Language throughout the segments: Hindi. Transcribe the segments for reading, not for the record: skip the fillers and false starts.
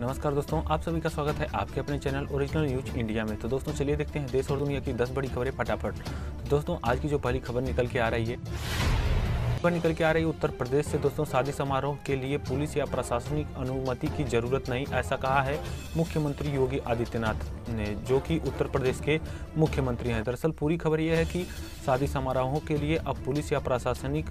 नमस्कार दोस्तों, आप सभी का स्वागत है आपके अपने चैनल ओरिजिनल न्यूज इंडिया में। तो दोस्तों चलिए देखते हैं देश और दुनिया की 10 बड़ी खबरें फटाफट। तो दोस्तों आज की जो पहली खबर निकल के आ रही है उत्तर प्रदेश से। दोस्तों शादी समारोह के लिए पुलिस या प्रशासनिक अनुमति की जरूरत नहीं, ऐसा कहा है मुख्यमंत्री योगी आदित्यनाथ ने, जो कि उत्तर प्रदेश के मुख्यमंत्री हैं। दरअसल पूरी खबर यह है कि शादी समारोहों के लिए अब पुलिस या प्रशासनिक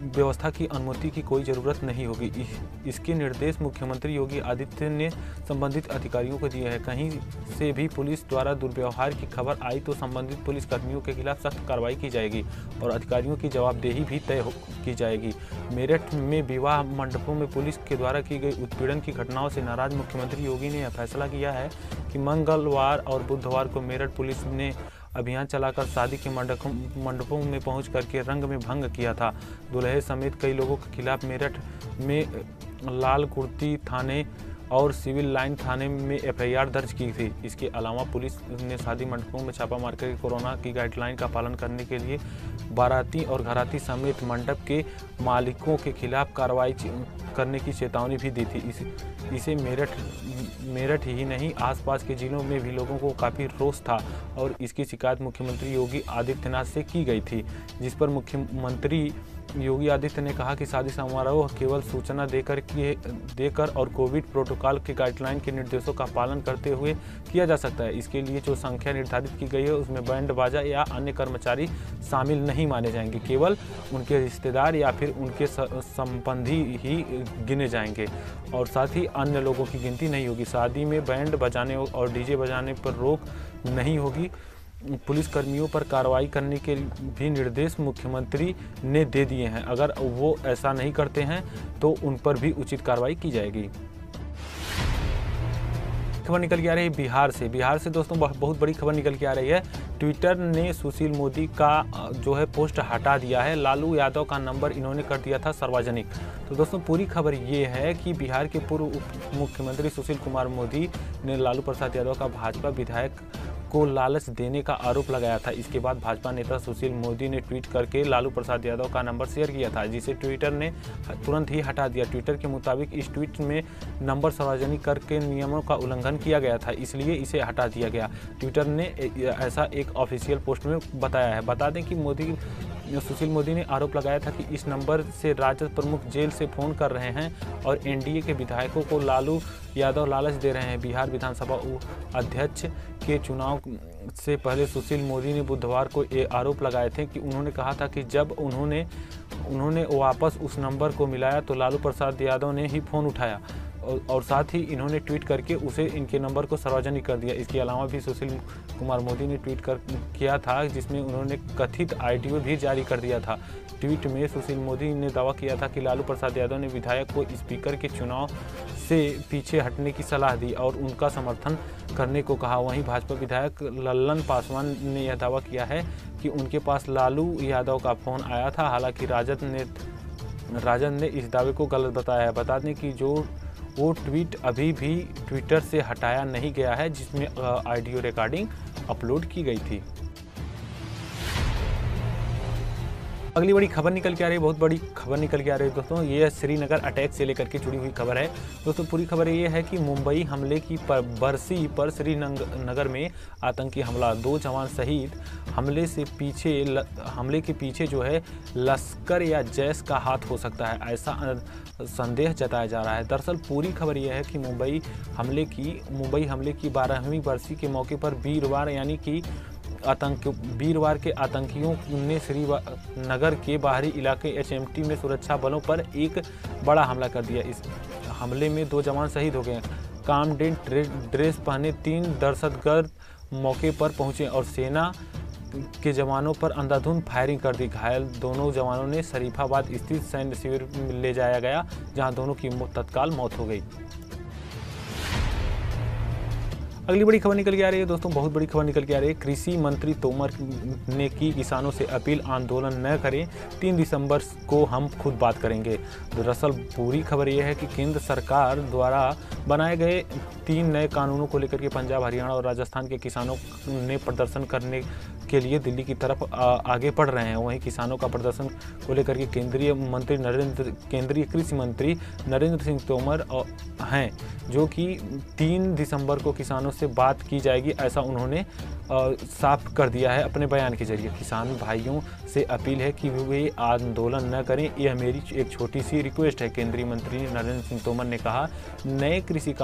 व्यवस्था की अनुमति की कोई ज़रूरत नहीं होगी। इसके निर्देश मुख्यमंत्री योगी आदित्य ने संबंधित अधिकारियों को दिए हैं। कहीं से भी पुलिस द्वारा दुर्व्यवहार की खबर आई तो संबंधित पुलिसकर्मियों के खिलाफ सख्त कार्रवाई की जाएगी और अधिकारियों की जवाबदेही भी तय की जाएगी। मेरठ में विवाह मंडपों में पुलिस के द्वारा की गई उत्पीड़न की घटनाओं से नाराज मुख्यमंत्री योगी ने यह फैसला किया है कि मंगलवार और बुधवार को मेरठ पुलिस ने अभियान चलाकर शादी के मंडपों में पहुंच करके रंग में भंग किया था। दुल्हे समेत कई लोगों के खिलाफ मेरठ में लाल कुर्ती थाने और सिविल लाइन थाने में एफआईआर दर्ज की थी। इसके अलावा पुलिस ने शादी मंडपों में छापा मारकर कोरोना की गाइडलाइन का पालन करने के लिए बाराती और घराती समेत मंडप के मालिकों के खिलाफ कार्रवाई करने की चेतावनी भी दी थी। इसे मेरठ ही नहीं आसपास के जिलों में भी लोगों को काफ़ी रोष था और इसकी शिकायत मुख्यमंत्री योगी आदित्यनाथ से की गई थी, जिस पर मुख्यमंत्री योगी आदित्य ने कहा कि शादी समारोह केवल सूचना देकर और कोविड प्रोटोकॉल के गाइडलाइन के निर्देशों का पालन करते हुए किया जा सकता है। इसके लिए जो संख्या निर्धारित की गई है उसमें बैंड बाजा या अन्य कर्मचारी शामिल नहीं माने जाएंगे, केवल उनके रिश्तेदार या फिर उनके संबंधी ही गिने जाएंगे और साथ ही अन्य लोगों की गिनती नहीं होगी। शादी में बैंड बजाने और डीजे बजाने पर रोक नहीं होगी। पुलिस कर्मियों पर कार्रवाई करने के भी निर्देश मुख्यमंत्री ने दे दिए हैं। अगर वो ऐसा नहीं करते हैं तो उन पर भी उचित कार्रवाई की जाएगी। खबर निकल के आ रही है बिहार से दोस्तों बहुत बड़ी खबर निकल के आ रही है। ट्विटर ने सुशील मोदी का जो है पोस्ट हटा दिया है। लालू यादव का नंबर इन्होंने कर दिया था सार्वजनिक। तो दोस्तों पूरी खबर ये है कि बिहार के पूर्व उप मुख्यमंत्री सुशील कुमार मोदी ने लालू प्रसाद यादव का भाजपा विधायक को लालच देने का आरोप लगाया था। इसके बाद भाजपा नेता सुशील मोदी ने ट्वीट करके लालू प्रसाद यादव का नंबर शेयर किया था, जिसे ट्विटर ने तुरंत ही हटा दिया। ट्विटर के मुताबिक इस ट्वीट में नंबर सार्वजनिक करके नियमों का उल्लंघन किया गया था, इसलिए इसे हटा दिया गया। ट्विटर ने ऐसा एक ऑफिशियल पोस्ट में बताया है। बता दें कि सुशील मोदी ने आरोप लगाया था कि इस नंबर से राजद प्रमुख जेल से फोन कर रहे हैं और एनडीए के विधायकों को लालू यादव लालच दे रहे हैं। बिहार विधानसभा अध्यक्ष के चुनाव से पहले सुशील मोदी ने बुधवार को ये आरोप लगाए थे कि उन्होंने कहा था कि जब उन्होंने वापस उस नंबर को मिलाया तो लालू प्रसाद यादव ने ही फ़ोन उठाया और साथ ही इन्होंने ट्वीट करके उसे इनके नंबर को सार्वजनिक कर दिया। इसके अलावा भी सुशील कुमार मोदी ने ट्वीट किया था, जिसमें उन्होंने कथित ऑडियो भी जारी कर दिया था। ट्वीट में सुशील मोदी ने दावा किया था कि लालू प्रसाद यादव ने विधायक को स्पीकर के चुनाव से पीछे हटने की सलाह दी और उनका समर्थन करने को कहा। वहीं भाजपा विधायक लल्लन पासवान ने यह दावा किया है कि उनके पास लालू यादव का फ़ोन आया था। हालांकि राजद ने इस दावे को गलत बताया है। बता दें कि वो ट्वीट अभी भी ट्विटर से हटाया नहीं गया है, जिसमें ऑडियो रिकॉर्डिंग अपलोड की गई थी। अगली बड़ी खबर निकल के आ रही है, बहुत बड़ी खबर निकल के आ रही है दोस्तों। ये श्रीनगर अटैक से लेकर के जुड़ी हुई खबर है दोस्तों। पूरी खबर ये है कि मुंबई हमले की बरसी पर श्रीनगर में आतंकी हमला, 2 जवान शहीद। हमले के पीछे जो है लश्कर या जैश का हाथ हो सकता है, ऐसा संदेह जताया जा रहा है। दरअसल पूरी खबर यह है कि मुंबई हमले की 12वीं बरसी के मौके पर वीरवार के आतंकियों ने श्रीनगर के बाहरी इलाके एचएमटी में सुरक्षा बलों पर एक बड़ा हमला कर दिया। इस हमले में 2 जवान शहीद हो गए। कामडेन ड्रेस पहने 3 दहशतगर्द मौके पर पहुंचे और सेना के जवानों पर अंधाधुंध फायरिंग कर दी। घायल दोनों जवानों ने शरीफाबाद स्थित सैन्य शिविर में ले जाया गया, जहां दोनों की तत्काल मौत हो गई। अगली बड़ी खबर निकल के आ रही है दोस्तों, बहुत बड़ी खबर निकल के आ रही है। कृषि मंत्री तोमर ने की किसानों से अपील, आंदोलन न करें, 3 दिसंबर को हम खुद बात करेंगे। दरअसल पूरी खबर यह है कि केंद्र सरकार द्वारा बनाए गए 3 नए कानूनों को लेकर के पंजाब, हरियाणा और राजस्थान के किसानों ने प्रदर्शन करने के लिए दिल्ली की तरफ आगे बढ़ रहे हैं। वहीं किसानों का प्रदर्शन को लेकर के केंद्रीय कृषि मंत्री नरेंद्र सिंह तोमर हैं, जो कि 3 दिसंबर को किसानों से बात की जाएगी, ऐसा उन्होंने साफ कर दिया है अपने बयान के जरिए। किसान भाइयों से अपील है कि वे आंदोलन न करें, यह मेरी एक छोटी सी रिक्वेस्ट है। केंद्रीय मंत्री नरेंद्र सिंह तोमर ने कहा, नए कृषि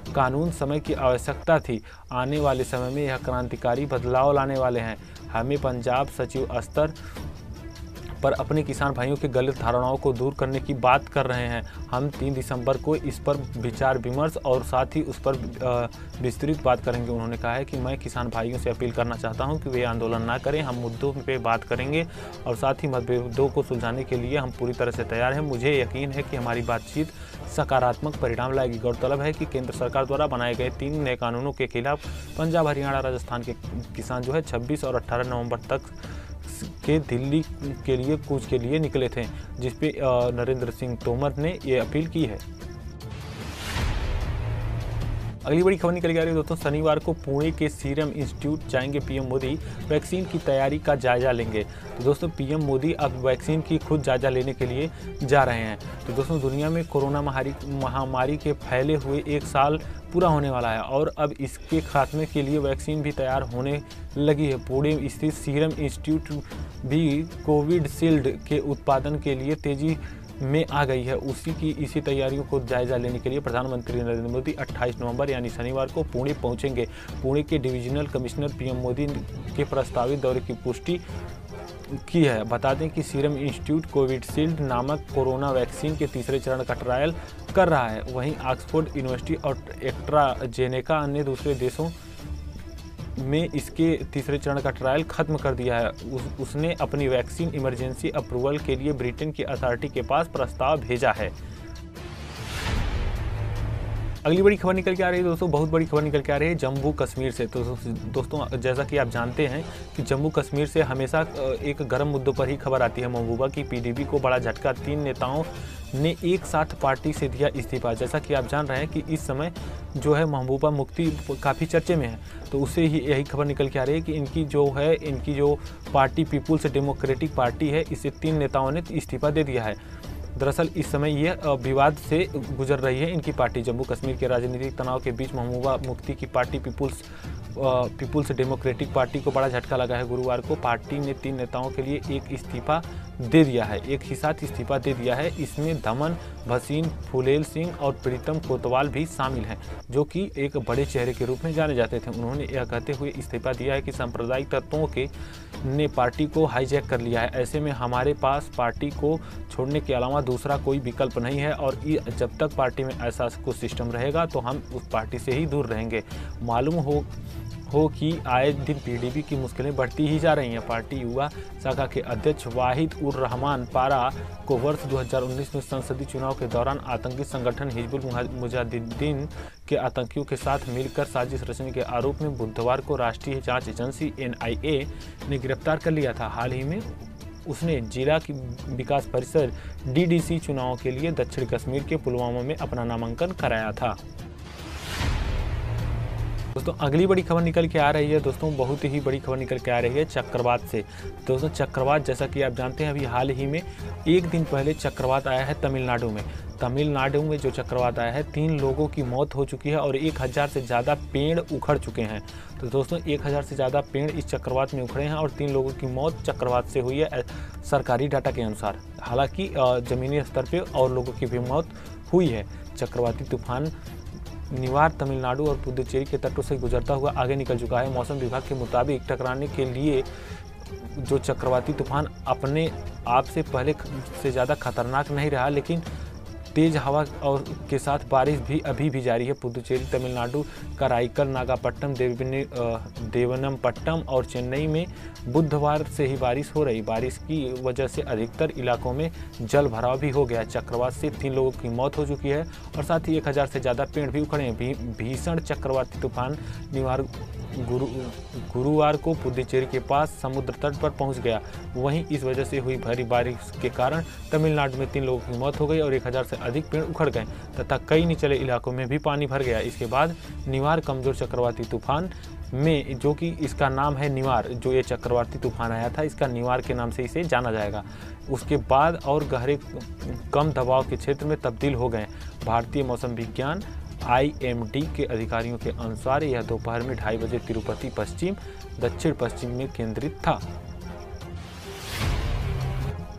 कानून समय की आवश्यकता थी। आने वाले समय में यह क्रांतिकारी बदलाव लाने वाले हैं। हमें पंजाब सचिव स्तर पर अपने किसान भाइयों के गलत धारणाओं को दूर करने की बात कर रहे हैं। हम 3 दिसंबर को इस पर विचार विमर्श और साथ ही उस पर विस्तृत बात करेंगे। उन्होंने कहा है कि मैं किसान भाइयों से अपील करना चाहता हूं कि वे आंदोलन ना करें, हम मुद्दों पे बात करेंगे और साथ ही मतभेदों को सुलझाने के लिए हम पूरी तरह से तैयार हैं। मुझे यकीन है कि हमारी बातचीत सकारात्मक परिणाम लाएगी। गौरतलब है कि केंद्र सरकार द्वारा बनाए गए 3 नए कानूनों के खिलाफ पंजाब, हरियाणा, राजस्थान के किसान जो है 26 और 18 नवंबर तक के दिल्ली के लिए कूच के लिए निकले थे, जिसपे नरेंद्र सिंह तोमर ने ये अपील की है। अगली बड़ी खबर निकल के आ रही है दोस्तों, शनिवार को पुणे के सीरम इंस्टीट्यूट जाएंगे पीएम मोदी, वैक्सीन की तैयारी का जायजा लेंगे। तो दोस्तों पीएम मोदी अब वैक्सीन की खुद जायजा लेने के लिए जा रहे हैं। तो दोस्तों दुनिया में कोरोना महामारी के फैले हुए 1 साल पूरा होने वाला है और अब इसके खात्मे के लिए वैक्सीन भी तैयार होने लगी है। पुणे स्थित सीरम इंस्टीट्यूट भी कोविशील्ड के उत्पादन के लिए तेजी में आ गई है। इसी तैयारियों को जायजा लेने के लिए प्रधानमंत्री नरेंद्र मोदी 28 नवंबर यानी शनिवार को पुणे पहुंचेंगे। पुणे के डिविजनल कमिश्नर पीएम मोदी के प्रस्तावित दौरे की पुष्टि की है। बता दें कि सीरम इंस्टीट्यूट कोविशील्ड नामक कोरोना वैक्सीन के तीसरे चरण का ट्रायल कर रहा है। वहीं ऑक्सफोर्ड यूनिवर्सिटी और एस्ट्राजेनेका अन्य दूसरे देशों में इसके तीसरे चरण का ट्रायल खत्म कर दिया है। उसने अपनी वैक्सीन इमरजेंसी अप्रूवल के लिए ब्रिटेन की अथॉरिटी के पास प्रस्ताव भेजा है। अगली बड़ी खबर निकल के आ रही है दोस्तों, बहुत बड़ी खबर निकल के आ रही है जम्मू कश्मीर से। तो दोस्तों जैसा कि आप जानते हैं कि जम्मू कश्मीर से हमेशा एक गर्म मुद्दों पर ही खबर आती है। महबूबा की पीडीपी को बड़ा झटका, 3 नेताओं ने एक साथ पार्टी से दिया इस्तीफा। जैसा कि आप जान रहे हैं कि इस समय जो है महबूबा मुफ्ती काफ़ी चर्चे में है, तो उससे ही यही खबर निकल के आ रही है कि इनकी जो पार्टी पीपुल्स डेमोक्रेटिक पार्टी है, इससे 3 नेताओं ने इस्तीफा दे दिया है। दरअसल इस समय ये विवाद से गुजर रही है इनकी पार्टी। जम्मू कश्मीर के राजनीतिक तनाव के बीच महबूबा मुफ्ती की पार्टी पीपुल्स डेमोक्रेटिक पार्टी को बड़ा झटका लगा है। गुरुवार को पार्टी ने 3 नेताओं के लिए एक ही साथ इस्तीफा दे दिया है। इसमें दमन भसीन, फुलेल सिंह और प्रीतम कोतवाल भी शामिल हैं, जो कि एक बड़े चेहरे के रूप में जाने जाते थे। उन्होंने यह कहते हुए इस्तीफा दिया है कि सांप्रदायिक तत्वों ने पार्टी को हाईजैक कर लिया है। ऐसे में हमारे पास पार्टी को छोड़ने के अलावा दूसरा कोई विकल्प नहीं है और जब तक पार्टी में ऐसा कुछ सिस्टम रहेगा तो हम उस पार्टी से ही दूर रहेंगे। मालूम हो कि आए दिन पीडीपी की मुश्किलें बढ़ती ही जा रही हैं। पार्टी युवा शाखा के अध्यक्ष वाहिद उर रहमान पारा को वर्ष 2019 में संसदीय चुनाव के दौरान आतंकी संगठन हिजबुल मुजाहिदीन के आतंकियों के साथ मिलकर साजिश रचने के आरोप में बुधवार को राष्ट्रीय जांच एजेंसी NIA ने गिरफ्तार कर लिया था। हाल ही में उसने जिला की विकास परिषद DDC चुनाव के लिए दक्षिण कश्मीर के पुलवामा में अपना नामांकन कराया था। दोस्तों अगली बड़ी खबर निकल के आ रही है दोस्तों, बहुत ही बड़ी खबर निकल के आ रही है चक्रवात से। दोस्तों चक्रवात जैसा कि आप जानते हैं अभी हाल ही में 1 दिन पहले चक्रवात आया है तमिलनाडु में जो चक्रवात आया है 3 लोगों की मौत हो चुकी है और 1000 से ज़्यादा पेड़ उखड़ चुके हैं। तो दोस्तों 1000 से ज़्यादा पेड़ इस चक्रवात में उखड़े हैं और 3 लोगों की मौत चक्रवात से हुई है सरकारी डाटा के अनुसार। हालांकि ज़मीनी स्तर पर और लोगों की भी मौत हुई है। चक्रवाती तूफान निवार तमिलनाडु और पुदुचेरी के तटों से गुजरता हुआ आगे निकल चुका है। मौसम विभाग के मुताबिक टकराने के लिए जो चक्रवाती तूफान अपने आप से पहले से ज़्यादा खतरनाक नहीं रहा, लेकिन तेज हवा और के साथ बारिश भी अभी भी जारी है। पुदुचेरी, तमिलनाडु, कराईकल, नागापट्टनम, देवनमपट्टनम और चेन्नई में बुधवार से ही बारिश हो रही। बारिश की वजह से अधिकतर इलाकों में जल भराव भी हो गया। चक्रवात से 3 लोगों की मौत हो चुकी है और साथ ही 1000 से ज़्यादा पेड़ भी उखड़े हैं। भीषण चक्रवाती तूफान निवार गुरुवार को पुदुचेरी के पास समुद्र तट पर पहुंच गया। वहीं इस वजह से हुई भारी बारिश के कारण तमिलनाडु में 3 लोगों की मौत हो गई और 1000 से अधिक पेड़ उखड़ गए तथा कई निचले इलाकों में भी पानी भर गया। इसके बाद निवार कमजोर चक्रवाती तूफान में, जो कि इसका नाम है निवार, जो ये चक्रवाती तूफान आया था इसका निवार के नाम से इसे जाना जाएगा, उसके बाद और गहरे कम दबाव के क्षेत्र में तब्दील हो गए। भारतीय मौसम विज्ञान IMD के अधिकारियों के अनुसार यह दोपहर में 2:30 बजे तिरुपति पश्चिम दक्षिण पश्चिम में केंद्रित था।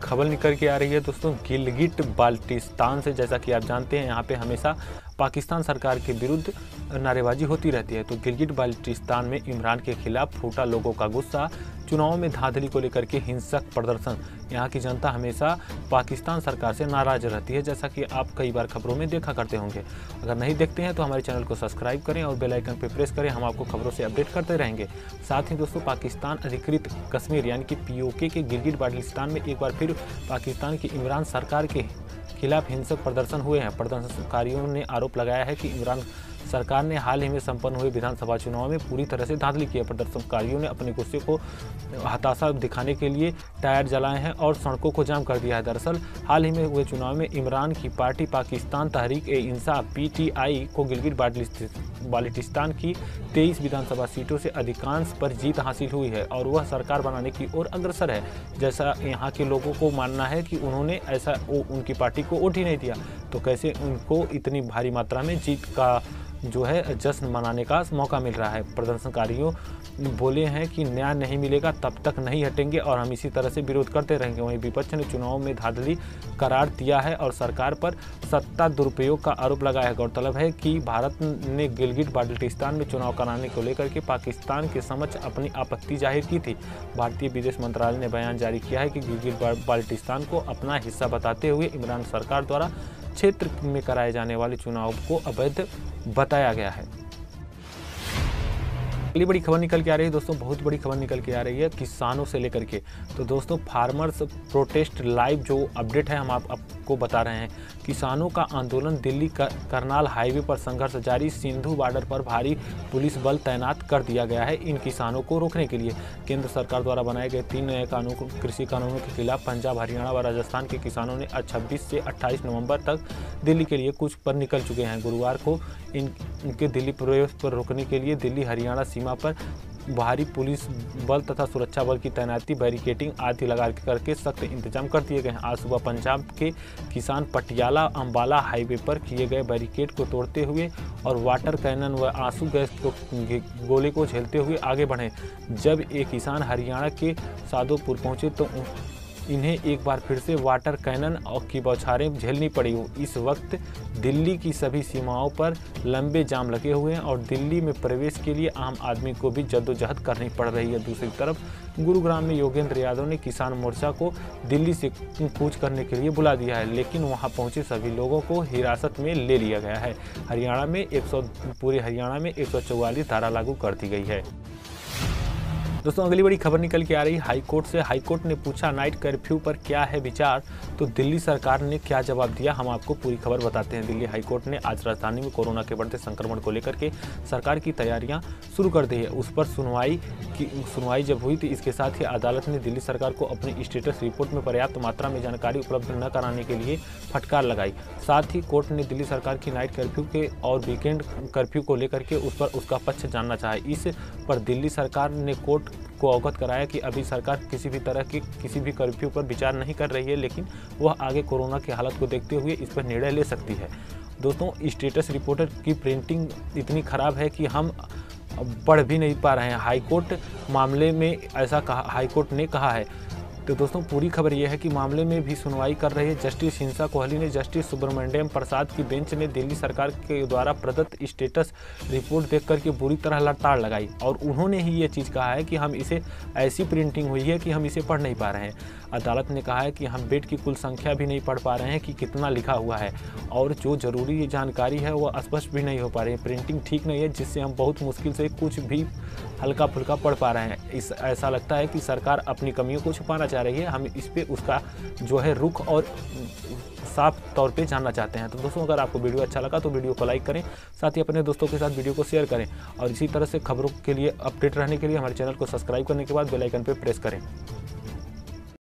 खबर निकल के आ रही है दोस्तों गिलगिट बाल्टिस्तान से। जैसा कि आप जानते हैं यहाँ पे हमेशा पाकिस्तान सरकार के विरुद्ध नारेबाजी होती रहती है। तो गिलगिट बाल्टिस्तान में इमरान के खिलाफ फूटा लोगों का गुस्सा, चुनाव में धांधली को लेकर के हिंसक प्रदर्शन। यहाँ की जनता हमेशा पाकिस्तान सरकार से नाराज रहती है, जैसा कि आप कई बार खबरों में देखा करते होंगे। अगर नहीं देखते हैं तो हमारे चैनल को सब्सक्राइब करें और बेल आइकन पर प्रेस करें, हम आपको खबरों से अपडेट करते रहेंगे। साथ ही दोस्तों पाकिस्तान अधिकृत कश्मीर यानी कि POK के गिलगिट बाल्टिस्तान में एक बार फिर पाकिस्तान की इमरान सरकार के खिलाफ हिंसक प्रदर्शन हुए हैं। प्रदर्शनकारियों ने आरोप लगाया है कि इमरान सरकार ने हाल ही में संपन्न हुए विधानसभा चुनाव में पूरी तरह से धांधली की है। प्रदर्शनकारियों ने अपने गुस्से को हताशा दिखाने के लिए टायर जलाए हैं और सड़कों को जाम कर दिया है। दरअसल हाल ही में हुए चुनाव में इमरान की पार्टी पाकिस्तान तहरीक-ए-इंसाफ PTI को गिलगिट बाल्टिस्तान की 23 विधानसभा सीटों से अधिकांश पर जीत हासिल हुई है और वह सरकार बनाने की ओर अग्रसर है। जैसा यहाँ के लोगों को मानना है कि उन्होंने ऐसा उनकी पार्टी को वोट ही नहीं दिया, तो कैसे उनको इतनी भारी मात्रा में जीत का जो है जश्न मनाने का मौका मिल रहा है। प्रदर्शनकारियों बोले हैं कि न्याय नहीं मिलेगा तब तक नहीं हटेंगे और हम इसी तरह से विरोध करते रहेंगे। वहीं विपक्ष ने चुनाव में धांधली करार दिया है और सरकार पर सत्ता दुरुपयोग का आरोप लगाया है। गौरतलब है कि भारत ने गिलगिट बाल्टिस्तान में चुनाव कराने को लेकर के पाकिस्तान के समक्ष अपनी आपत्ति जाहिर की थी। भारतीय विदेश मंत्रालय ने बयान जारी किया है कि गिलगिट बाल्टिस्तान को अपना हिस्सा बताते हुए इमरान सरकार द्वारा क्षेत्र में कराए जाने वाले चुनाव को अवैध बताया गया है। अगली बड़ी खबर निकल के आ रही है दोस्तों, बहुत बड़ी खबर निकल के आ रही है किसानों से लेकर के। तो दोस्तों फार्मर्स प्रोटेस्ट लाइव जो अपडेट है हम आपको बता रहे हैं। किसानों का आंदोलन, दिल्ली करनाल हाईवे पर संघर्ष जारी, सिंधु बॉर्डर पर भारी पुलिस बल तैनात कर दिया गया है इन किसानों को रोकने के लिए। केंद्र सरकार द्वारा बनाए गए 3 नए कृषि कानूनों के खिलाफ पंजाब, हरियाणा व राजस्थान के किसानों ने 26 से 28 नवंबर तक दिल्ली के लिए कूच पर निकल चुके हैं। गुरुवार को इनके दिल्ली प्रवेश पर रोकने के लिए दिल्ली हरियाणा सीमा पर भारी पुलिस बल तथा सुरक्षा बल की तैनाती, बैरिकेडिंग आदि लगा करके सख्त इंतजाम कर दिए गए हैं। आज सुबह पंजाब के किसान पटियाला अंबाला हाईवे पर किए गए बैरिकेड को तोड़ते हुए और वाटर कैनन व आंसू गैस गोले को झेलते हुए आगे बढ़े। जब ये किसान हरियाणा के सादोपुर पहुंचे तो इन्हें एक बार फिर से वाटर कैनन और की बौछारें झेलनी पड़ी। इस वक्त दिल्ली की सभी सीमाओं पर लंबे जाम लगे हुए हैं और दिल्ली में प्रवेश के लिए आम आदमी को भी जद्दोजहद करनी पड़ रही है। दूसरी तरफ गुरुग्राम में योगेंद्र यादव ने किसान मोर्चा को दिल्ली से कूच करने के लिए बुला दिया है, लेकिन वहां पहुंचे सभी लोगों को हिरासत में ले लिया गया है। पूरे हरियाणा में 144 धारा लागू कर दी गई है। दोस्तों अगली बड़ी खबर निकल के आ रही है हाईकोर्ट से। हाईकोर्ट ने पूछा नाइट कर्फ्यू पर क्या है विचार, तो दिल्ली सरकार ने क्या जवाब दिया हम आपको पूरी खबर बताते हैं। दिल्ली हाईकोर्ट ने आज राजधानी में कोरोना के बढ़ते संक्रमण को लेकर के सरकार की तैयारियां शुरू कर दी है। उस पर सुनवाई जब हुई थी, इसके साथ ही अदालत ने दिल्ली सरकार को अपनी स्टेटस रिपोर्ट में पर्याप्त मात्रा में जानकारी उपलब्ध न कराने के लिए फटकार लगाई। साथ ही कोर्ट ने दिल्ली सरकार की नाइट कर्फ्यू के और वीकेंड कर्फ्यू को लेकर के उस पर उसका पक्ष जानना चाहे। इस पर दिल्ली सरकार ने कोर्ट को अवगत कराया कि अभी सरकार किसी भी तरह के किसी भी कर्फ्यू पर विचार नहीं कर रही है, लेकिन वह आगे कोरोना की हालत को देखते हुए इस पर निर्णय ले सकती है। दोस्तों स्टेटस रिपोर्टर की प्रिंटिंग इतनी खराब है कि हम पढ़ भी नहीं पा रहे हैं। हाईकोर्ट मामले में ऐसा कहा, हाईकोर्ट ने कहा है। तो दोस्तों पूरी खबर यह है कि मामले में भी सुनवाई कर रहे जस्टिस हिंसा कोहली ने जस्टिस सुब्रमण्यम प्रसाद की बेंच ने दिल्ली सरकार के द्वारा प्रदत्त स्टेटस रिपोर्ट देख करके बुरी तरह लड़ताड़ लगाई और उन्होंने ही ये चीज़ कहा है कि हम इसे ऐसी प्रिंटिंग हुई है कि हम इसे पढ़ नहीं पा रहे हैं। अदालत ने कहा है कि हम बेड की कुल संख्या भी नहीं पढ़ पा रहे हैं कि कितना लिखा हुआ है और जो जरूरी जानकारी है वह स्पष्ट भी नहीं हो पा रही है। प्रिंटिंग ठीक नहीं है, जिससे हम बहुत मुश्किल से कुछ भी हल्का फुल्का पढ़ पा रहे हैं। ऐसा लगता है कि सरकार अपनी कमियों को छुपाना चाह रही है। हम इस पे उसका जो है रुख और साफ तौर पे जानना चाहते हैं। तो दोस्तों अगर आपको वीडियो अच्छा लगा तो वीडियो को लाइक करें, साथ ही अपने दोस्तों के साथ वीडियो को शेयर करें और इसी तरह से खबरों के लिए अपडेट रहने के लिए हमारे चैनल को सब्सक्राइब करने के बाद बेल आइकन पे प्रेस करें।